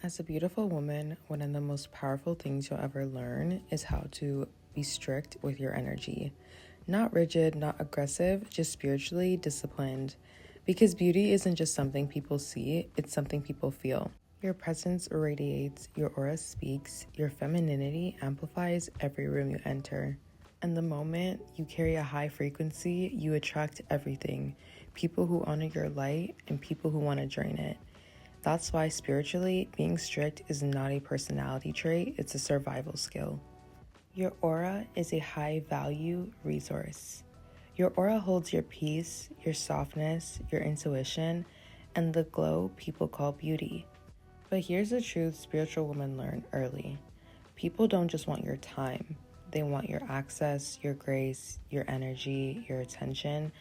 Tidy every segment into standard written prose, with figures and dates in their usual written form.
As a beautiful woman, one of the most powerful things you'll ever learn is how to be strict with your energy. Not rigid, not aggressive, just spiritually disciplined. Because beauty isn't just something people see, it's something people feel. Your presence radiates, your aura speaks, your femininity amplifies every room you enter. And the moment you carry a high frequency, you attract everything. People who honor your light and people who want to drain it. That's why spiritually, being strict is not a personality trait, it's a survival skill. Your aura is a high value resource. Your aura holds your peace, your softness, your intuition, and the glow people call beauty. But here's the truth spiritual women learn early. People don't just want your time. They want your access, your grace, your energy, your attention.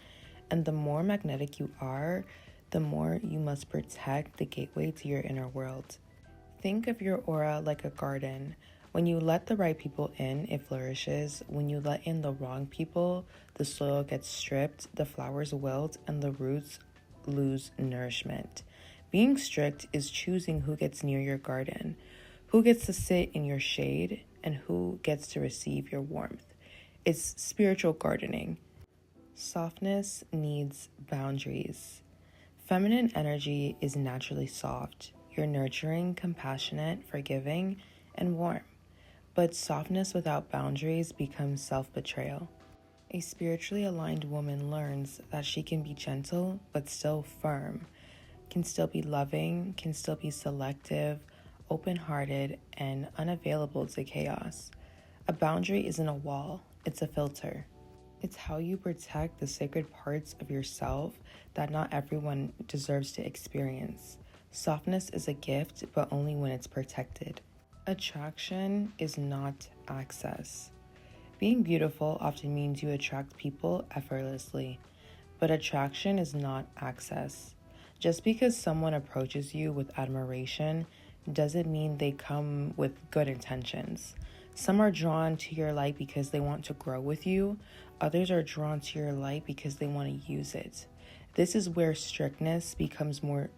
And the more magnetic you are, the more you must protect the gateway to your inner world. Think of your aura like a garden. When you let the right people in, it flourishes. When you let in the wrong people, the soil gets stripped, the flowers wilt, and the roots lose nourishment. Being strict is choosing who gets near your garden, who gets to sit in your shade, and who gets to receive your warmth. It's spiritual gardening. Softness needs boundaries. Feminine energy is naturally soft. You're nurturing, compassionate, forgiving, and warm. But softness without boundaries becomes self-betrayal. A spiritually aligned woman learns that she can be gentle but still firm, can still be loving, can still be selective, open-hearted, and unavailable to chaos. A boundary isn't a wall, it's a filter. It's how you protect the sacred parts of yourself that not everyone deserves to experience. Softness is a gift, but only when it's protected. Attraction is not access. Being beautiful often means you attract people effortlessly, but attraction is not access. Just because someone approaches you with admiration doesn't mean they come with good intentions. Some are drawn to your light because they want to grow with you. Others are drawn to your light because they want to use it. This is where strictness becomes more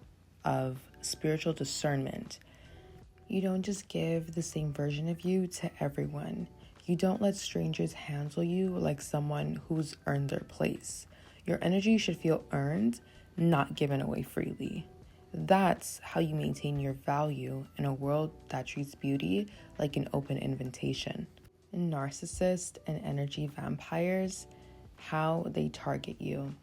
of spiritual discernment. You don't just give the same version of you to everyone. You don't let strangers handle you like someone who's earned their place. Your energy should feel earned, not given away freely. That's how you maintain your value in a world that treats beauty like an open invitation. Narcissists and energy vampires, how they target you.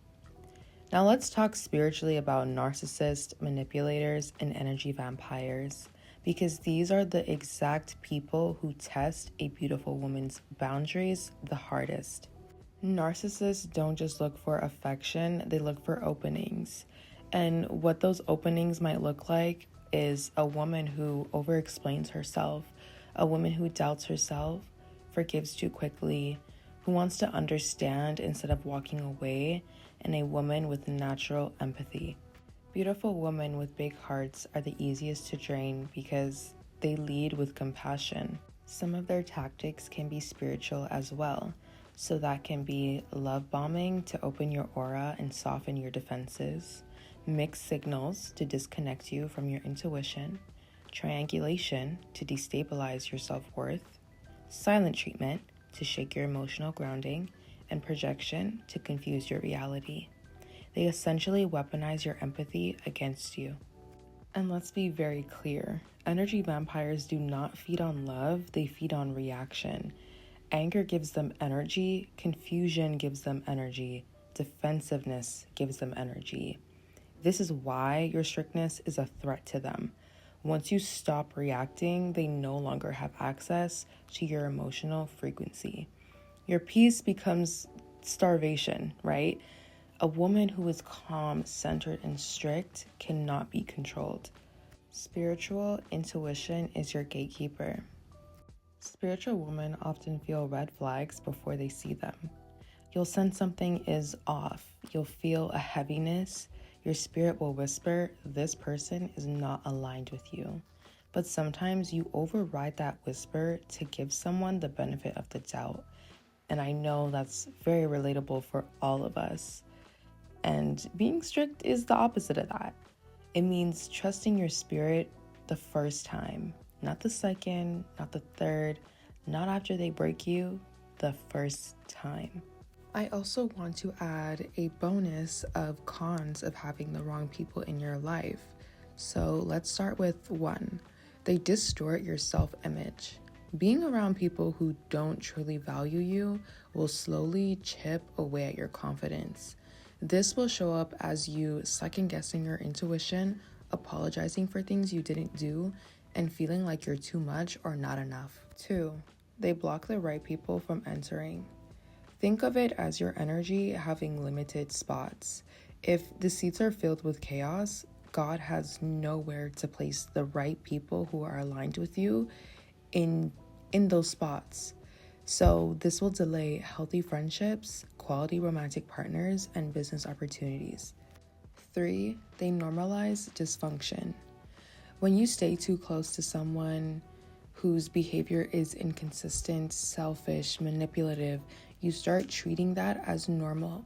Now let's talk spiritually about narcissists, manipulators, and energy vampires, because these are the exact people who test a beautiful woman's boundaries the hardest. Narcissists don't just look for affection, they look for openings. And what those openings might look like is a woman who overexplains herself, a woman who doubts herself, forgives too quickly, who wants to understand instead of walking away, and a woman with natural empathy. Beautiful women with big hearts are the easiest to drain because they lead with compassion. Some of their tactics can be spiritual as well. So that can be love bombing to open your aura and soften your defenses, mixed signals to disconnect you from your intuition, triangulation to destabilize your self-worth, silent treatment to shake your emotional grounding, and projection to confuse your reality. They essentially weaponize your empathy against you. And let's be very clear, energy vampires do not feed on love, they feed on reaction. Anger gives them energy, confusion gives them energy, defensiveness gives them energy. This is why your strictness is a threat to them. Once you stop reacting, they no longer have access to your emotional frequency. Your peace becomes starvation, right? A woman who is calm, centered, and strict cannot be controlled. Spiritual intuition is your gatekeeper. Spiritual women often feel red flags before they see them. You'll sense something is off. You'll feel a heaviness. Your spirit will whisper, this person is not aligned with you. But sometimes you override that whisper to give someone the benefit of the doubt. And I know that's very relatable for all of us. And being strict is the opposite of that. It means trusting your spirit the first time, not the second, not the third, not after they break you, the first time. I also want to add a bonus of cons of having the wrong people in your life. So let's start with 1. They distort your self-image. Being around people who don't truly value you will slowly chip away at your confidence. This will show up as you second-guessing your intuition, apologizing for things you didn't do, and feeling like you're too much or not enough. 2. They block the right people from entering. Think of it as your energy having limited spots. If the seats are filled with chaos, God has nowhere to place the right people who are aligned with you in those spots. So this will delay healthy friendships, quality romantic partners, and business opportunities. 3, they normalize dysfunction. When you stay too close to someone whose behavior is inconsistent, selfish, manipulative, you start treating that as normal.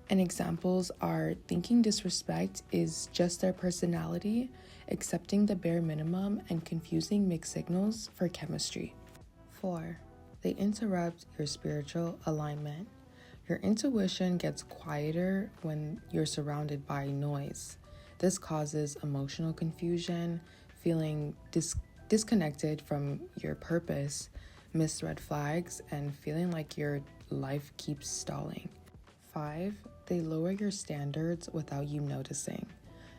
And examples are thinking disrespect is just their personality, accepting the bare minimum, and confusing mixed signals for chemistry. 4, they interrupt your spiritual alignment. Your intuition gets quieter when you're surrounded by noise. This causes emotional confusion, feeling disconnected from your purpose, missed red flags, and feeling like your life keeps stalling. 5, they lower your standards without you noticing.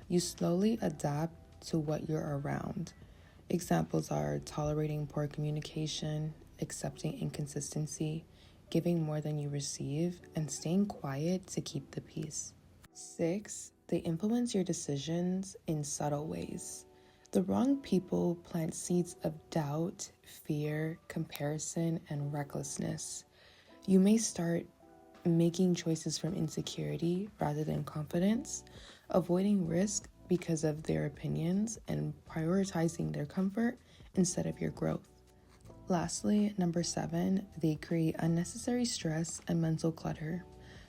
You slowly adapt to what you're around. Examples are tolerating poor communication, accepting inconsistency, giving more than you receive, and staying quiet to keep the peace. 6, they influence your decisions in subtle ways. The wrong people plant seeds of doubt, fear, comparison, and recklessness. You may start making choices from insecurity rather than confidence, avoiding risk because of their opinions, and prioritizing their comfort instead of your growth. Lastly, number 7, they create unnecessary stress and mental clutter.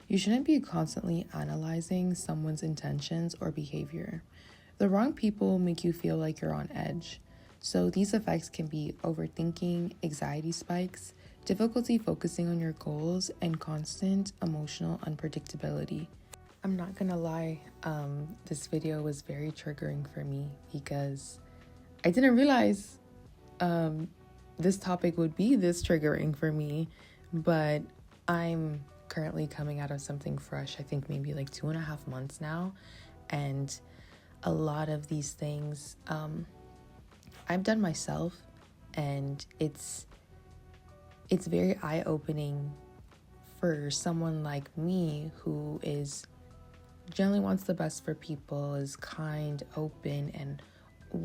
You shouldn't be constantly analyzing someone's intentions or behavior. The wrong people make you feel like you're on edge. So these effects can be overthinking, anxiety spikes, difficulty focusing on your goals, and constant emotional unpredictability. I'm not gonna lie, this video was very triggering for me because I didn't realize this topic would be this triggering for me, but I'm currently coming out of something fresh. I think maybe like 2.5 months now, and a lot of these things I've done myself, and it's very eye-opening for someone like me who generally wants the best for people, is kind, open, and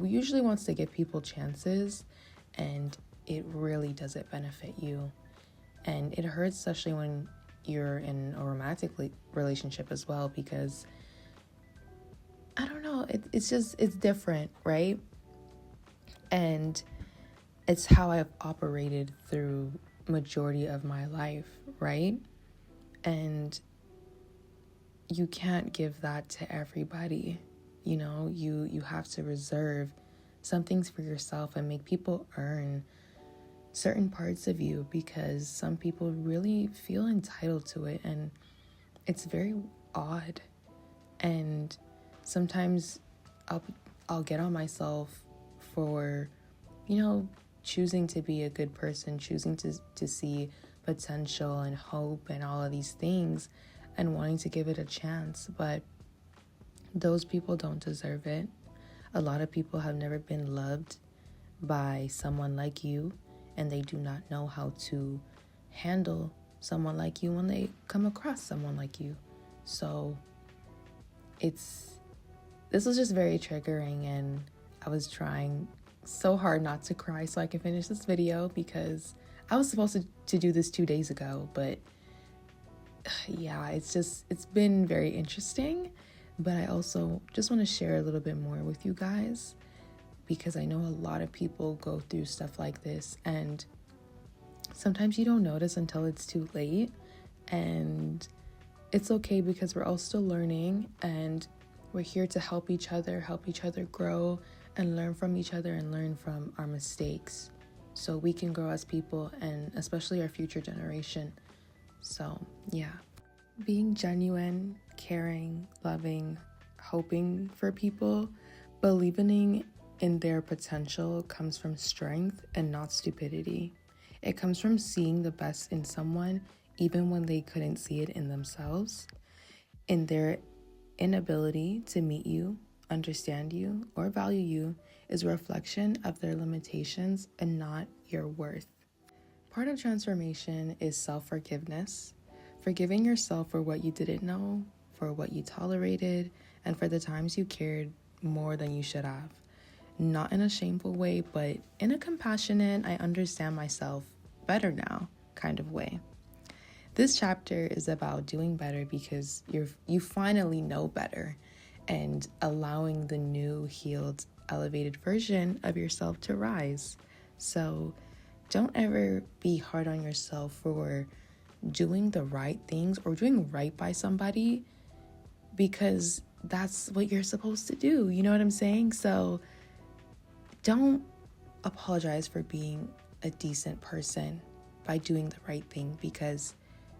usually wants to give people chances, and it really doesn't benefit you. And it hurts, especially when you're in a romantic relationship as well, because I don't know, it's different, right? And it's how I've operated through majority of my life, right? And you can't give that to everybody. You know, you have to reserve some things for yourself and make people earn certain parts of you, because some people really feel entitled to it, and it's very odd. And sometimes I'll get on myself for, choosing to be a good person, choosing to see potential and hope and all of these things, and wanting to give it a chance. But those people don't deserve it. A lot of people have never been loved by someone like you, and they do not know how to handle someone like you when they come across someone like you. So this was just very triggering, and I was trying so hard not to cry so I can finish this video, because I was supposed to do this 2 days ago, but yeah, it's been very interesting. But I also just want to share a little bit more with you guys, because I know a lot of people go through stuff like this, and sometimes you don't notice until it's too late. And it's okay, because we're all still learning, and we're here to help each other grow and learn from each other and learn from our mistakes so we can grow as people, and especially our future generation. So, yeah. Being genuine, caring, loving, hoping for people, believing in their potential comes from strength and not stupidity. It comes from seeing the best in someone even when they couldn't see it in themselves. In their inability to meet you, understand you, or value you is a reflection of their limitations and not your worth. Part of transformation is self-forgiveness, forgiving yourself for what you didn't know, for what you tolerated, and for the times you cared more than you should have. Not in a shameful way, but in a compassionate, I understand myself better now kind of way. This chapter is about doing better because you finally know better and allowing the new, healed, elevated version of yourself to rise. So don't ever be hard on yourself for doing the right things or doing right by somebody, because that's what you're supposed to do. You know what I'm saying? So don't apologize for being a decent person by doing the right thing, because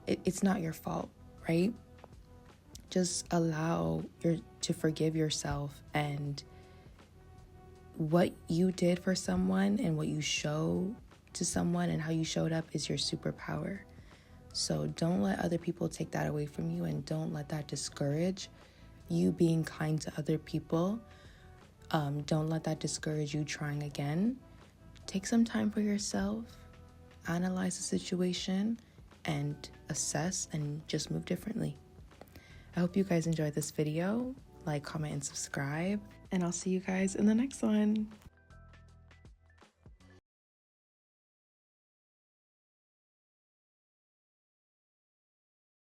it's not your fault, right? Just allow to forgive yourself, and what you did for someone and what you show to someone and how you showed up is your superpower. So don't let other people take that away from you, and don't let that discourage you being kind to other people. Don't let that discourage you trying again. Take some time for yourself, analyze the situation, and assess and just move differently. I hope you guys enjoyed this video. Like, comment, and subscribe, and I'll see you guys in the next one.